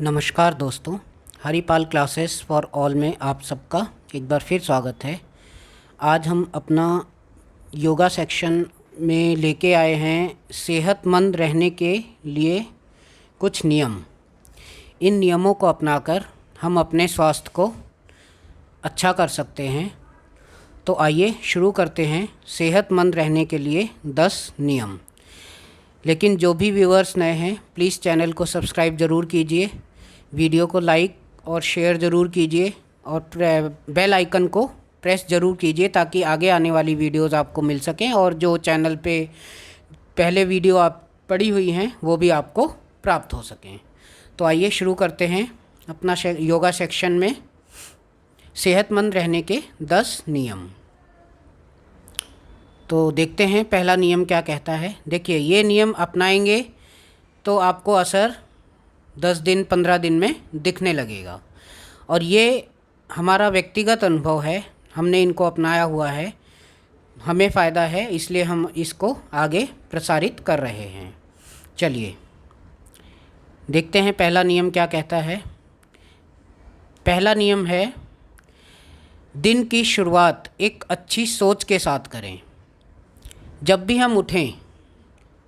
नमस्कार दोस्तों, Haripal classes for all में आप सबका एक बार फिर स्वागत है। आज हम अपना योगा सेक्शन में लेके आए हैं सेहतमंद रहने के लिए कुछ नियम। इन नियमों को अपनाकर हम अपने स्वास्थ्य को अच्छा कर सकते हैं। तो आइए शुरू करते हैं सेहतमंद रहने के लिए 10 नियम। लेकिन जो भी व्यूअर्स नए हैं प्लीज़ चैनल को सब्सक्राइब ज़रूर कीजिए, वीडियो को लाइक और शेयर ज़रूर कीजिए और बेल आइकन को प्रेस ज़रूर कीजिए ताकि आगे आने वाली वीडियोस आपको मिल सकें और जो चैनल पे पहले वीडियो आप पड़ी हुई हैं वो भी आपको प्राप्त हो सकें। तो आइए शुरू करते हैं अपना योगा सेक्शन में सेहतमंद रहने के 10 नियम। तो देखते हैं पहला नियम क्या कहता है। देखिए, ये नियम अपनाएंगे तो आपको असर 10 दिन 15 दिन में दिखने लगेगा और ये हमारा व्यक्तिगत अनुभव है, हमने इनको अपनाया हुआ है, हमें फ़ायदा है, इसलिए हम इसको आगे प्रसारित कर रहे हैं। चलिए देखते हैं पहला नियम क्या कहता है। पहला नियम है, दिन की शुरुआत एक अच्छी सोच के साथ करें। जब भी हम उठें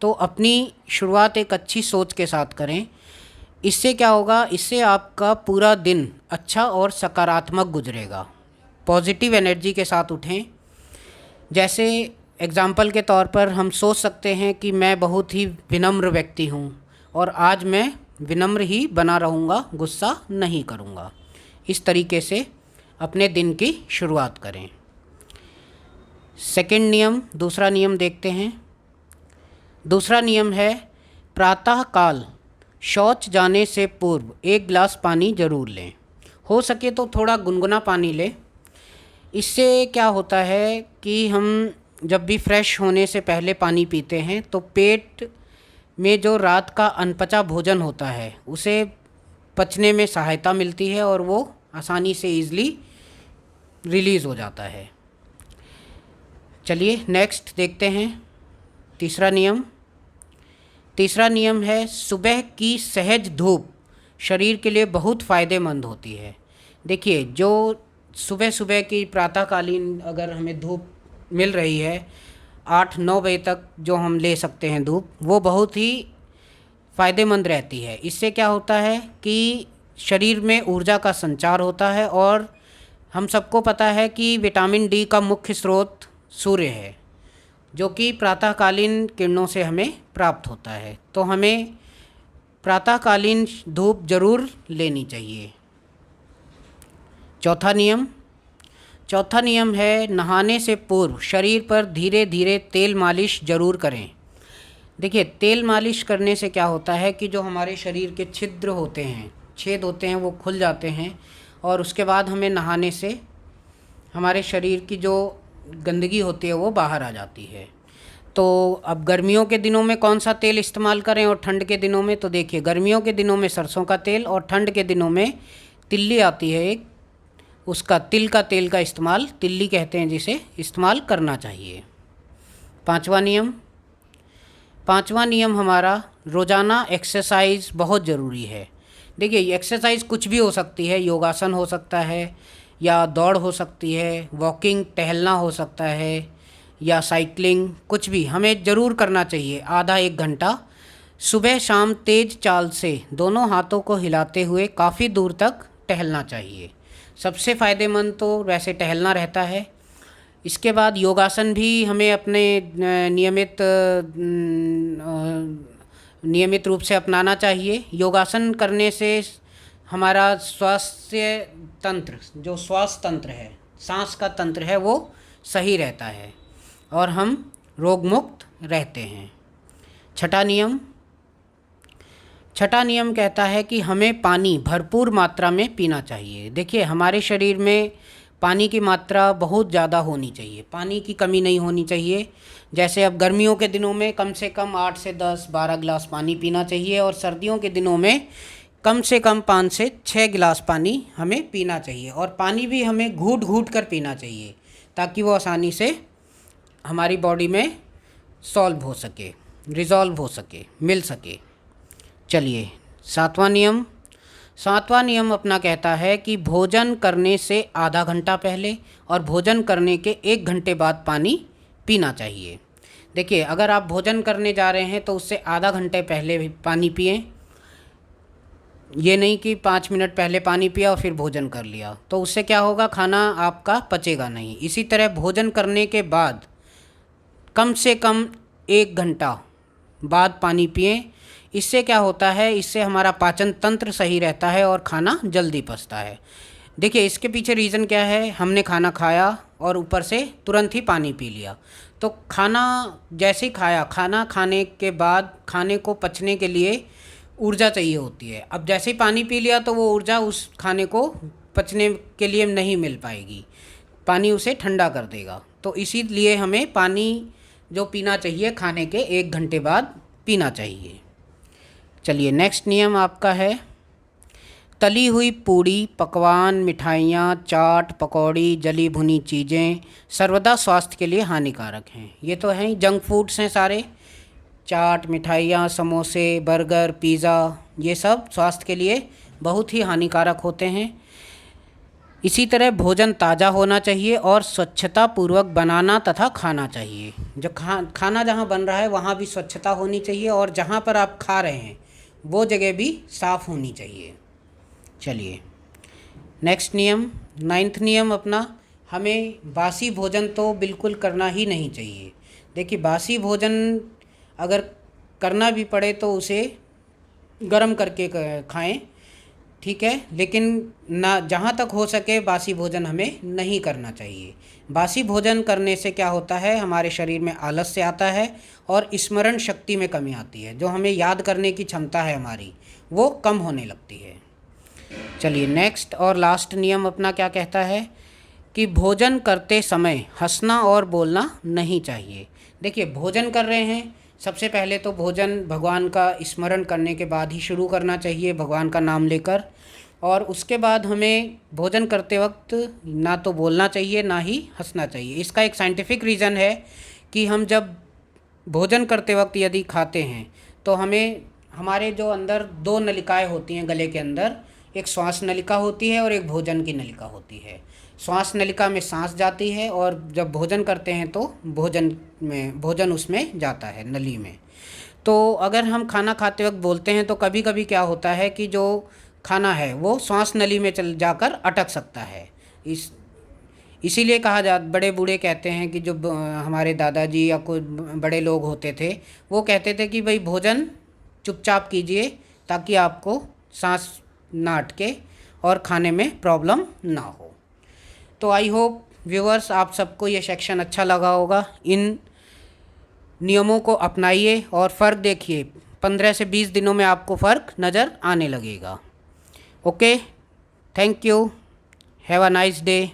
तो अपनी शुरुआत एक अच्छी सोच के साथ करें। इससे क्या होगा, इससे आपका पूरा दिन अच्छा और सकारात्मक गुजरेगा। पॉजिटिव एनर्जी के साथ उठें। जैसे एग्ज़ाम्पल के तौर पर हम सोच सकते हैं कि मैं बहुत ही विनम्र व्यक्ति हूँ और आज मैं विनम्र ही बना रहूँगा, गुस्सा नहीं करूँगा। इस तरीके से अपने दिन की शुरुआत करें। सेकंड नियम, दूसरा नियम देखते हैं। दूसरा नियम है, प्रातःकाल शौच जाने से पूर्व 1 गिलास पानी ज़रूर लें। हो सके तो थोड़ा गुनगुना पानी लें। इससे क्या होता है कि हम जब भी फ्रेश होने से पहले पानी पीते हैं तो पेट में जो रात का अनपचा भोजन होता है उसे पचने में सहायता मिलती है और वो आसानी से ईज़िली रिलीज़ हो जाता है। चलिए नेक्स्ट देखते हैं तीसरा नियम। तीसरा नियम है, सुबह की सहज धूप शरीर के लिए बहुत फ़ायदेमंद होती है। देखिए, जो सुबह सुबह की प्रातःकालीन अगर हमें धूप मिल रही है 8-9 बजे तक जो हम ले सकते हैं धूप, वो बहुत ही फ़ायदेमंद रहती है। इससे क्या होता है कि शरीर में ऊर्जा का संचार होता है और हम सबको पता है कि विटामिन डी का मुख्य स्रोत सूर्य है जो कि प्रातःकालीन किरणों से हमें प्राप्त होता है। तो हमें प्रातःकालीन धूप ज़रूर लेनी चाहिए। चौथा नियम है, नहाने से पूर्व शरीर पर धीरे धीरे तेल मालिश ज़रूर करें। देखिए, तेल मालिश करने से क्या होता है कि जो हमारे शरीर के छिद्र होते हैं, छेद होते हैं, वो खुल जाते हैं और उसके बाद हमें नहाने से हमारे शरीर की जो गंदगी होती है वो बाहर आ जाती है। तो अब गर्मियों के दिनों में कौन सा तेल इस्तेमाल करें और ठंड के दिनों में, तो देखिए, गर्मियों के दिनों में सरसों का तेल और ठंड के दिनों में तिल्ली आती है एक, उसका तिल का तेल का इस्तेमाल, तिल्ली कहते हैं जिसे, इस्तेमाल करना चाहिए। पाँचवा नियम हमारा, रोज़ाना एक्सरसाइज बहुत ज़रूरी है। देखिए, एक्सरसाइज कुछ भी हो सकती है, योगासन हो सकता है या दौड़ हो सकती है, वॉकिंग टहलना हो सकता है या साइकिलिंग, कुछ भी हमें ज़रूर करना चाहिए। आधा 1 घंटा सुबह शाम तेज़ चाल से दोनों हाथों को हिलाते हुए काफ़ी दूर तक टहलना चाहिए। सबसे फ़ायदेमंद तो वैसे टहलना रहता है। इसके बाद योगासन भी हमें अपने नियमित रूप से अपनाना चाहिए। योगासन करने से हमारा स्वास्थ्य तंत्र, जो श्वास तंत्र है, सांस का तंत्र है, वो सही रहता है और हम रोग मुक्त रहते हैं। छठा नियम कहता है कि हमें पानी भरपूर मात्रा में पीना चाहिए। देखिए, हमारे शरीर में पानी की मात्रा बहुत ज़्यादा होनी चाहिए, पानी की कमी नहीं होनी चाहिए। जैसे अब गर्मियों के दिनों में कम से कम 8 से 10 12 गिलास पानी पीना चाहिए और सर्दियों के दिनों में कम से कम 5 से 6 गिलास पानी हमें पीना चाहिए। और पानी भी हमें घूट घूट कर पीना चाहिए ताकि वो आसानी से हमारी बॉडी में सॉल्व हो सके, रिज़ॉल्व हो सके, मिल सके। चलिए 7वां नियम, सातवां नियम अपना कहता है कि भोजन करने से आधा घंटा पहले और भोजन करने के 1 घंटे बाद पानी पीना चाहिए। देखिए, अगर आप भोजन करने जा रहे हैं तो उससे आधा घंटे पहले भी पानी पिएं। ये नहीं कि 5 मिनट पहले पानी पिया और फिर भोजन कर लिया, तो उससे क्या होगा, खाना आपका पचेगा नहीं। इसी तरह भोजन करने के बाद कम से कम 1 घंटा बाद पानी पिएं। इससे क्या होता है, इससे हमारा पाचन तंत्र सही रहता है और खाना जल्दी पचता है। देखिए, इसके पीछे रीज़न क्या है, हमने खाना खाया और ऊपर से तुरंत ही पानी पी लिया। तो खाना जैसे ही खाया, खाना खाने के बाद खाने को पचने के लिए ऊर्जा चाहिए होती है। अब जैसे ही पानी पी लिया तो वो ऊर्जा उस खाने को पचने के लिए नहीं मिल पाएगी, पानी उसे ठंडा कर देगा। तो इसीलिए हमें पानी जो पीना चाहिए खाने के 1 घंटे बाद पीना चाहिए। चलिए, नेक्स्ट नियम आपका है, तली हुई पूड़ी, पकवान, मिठाइयाँ, चाट, पकौड़ी, जली भुनी चीज़ें सर्वदा स्वास्थ्य के लिए हानिकारक हैं। ये तो हैं जंक फूड्स हैं सारे, चाट, मिठाइयाँ, समोसे, बर्गर, पिज़्ज़ा, ये सब स्वास्थ्य के लिए बहुत ही हानिकारक होते हैं। इसी तरह भोजन ताज़ा होना चाहिए और स्वच्छता पूर्वक बनाना तथा खाना चाहिए। जो खाना जहाँ बन रहा है वहाँ भी स्वच्छता होनी चाहिए और जहाँ पर आप खा रहे हैं वो जगह भी साफ़ होनी चाहिए। चलिए, नेक्स्ट नियम, 9वां नियम अपना, हमें बासी भोजन तो बिल्कुल करना ही नहीं चाहिए। देखिए, बासी भोजन अगर करना भी पड़े तो उसे गर्म करके खाएं, ठीक है, लेकिन ना, जहाँ तक हो सके बासी भोजन हमें नहीं करना चाहिए। बासी भोजन करने से क्या होता है, हमारे शरीर में आलस्य आता है और स्मरण शक्ति में कमी आती है। जो हमें याद करने की क्षमता है हमारी, वो कम होने लगती है। चलिए, नेक्स्ट और लास्ट नियम अपना क्या कहता है कि भोजन करते समय हंसना और बोलना नहीं चाहिए। देखिए, भोजन कर रहे हैं, सबसे पहले तो भोजन भगवान का स्मरण करने के बाद ही शुरू करना चाहिए, भगवान का नाम लेकर। और उसके बाद हमें भोजन करते वक्त ना तो बोलना चाहिए ना ही हंसना चाहिए। इसका एक साइंटिफिक रीज़न है कि हम जब भोजन करते वक्त यदि खाते हैं तो हमें, हमारे जो अंदर 2 नलिकाएं होती हैं गले के अंदर, एक श्वास नलिका होती है और एक भोजन की नलिका होती है। श्वास नलिका में सांस जाती है और जब भोजन करते हैं तो भोजन उसमें जाता है, नली में। तो अगर हम खाना खाते वक्त बोलते हैं तो कभी कभी क्या होता है कि जो खाना है वो श्वास नली में चल जाकर अटक सकता है। इसीलिए बड़े बूढ़े कहते हैं कि जो हमारे दादाजी या कोई बड़े लोग होते थे, वो कहते थे कि भाई भोजन चुपचाप कीजिए ताकि आपको सांस ना अटके और खाने में प्रॉब्लम ना हो। तो आई होप व्यूअर्स, आप सबको ये सेक्शन अच्छा लगा होगा। इन नियमों को अपनाइए और फ़र्क देखिए, 15 से 20 दिनों में आपको फ़र्क नज़र आने लगेगा। Okay, thank you, have a nice day.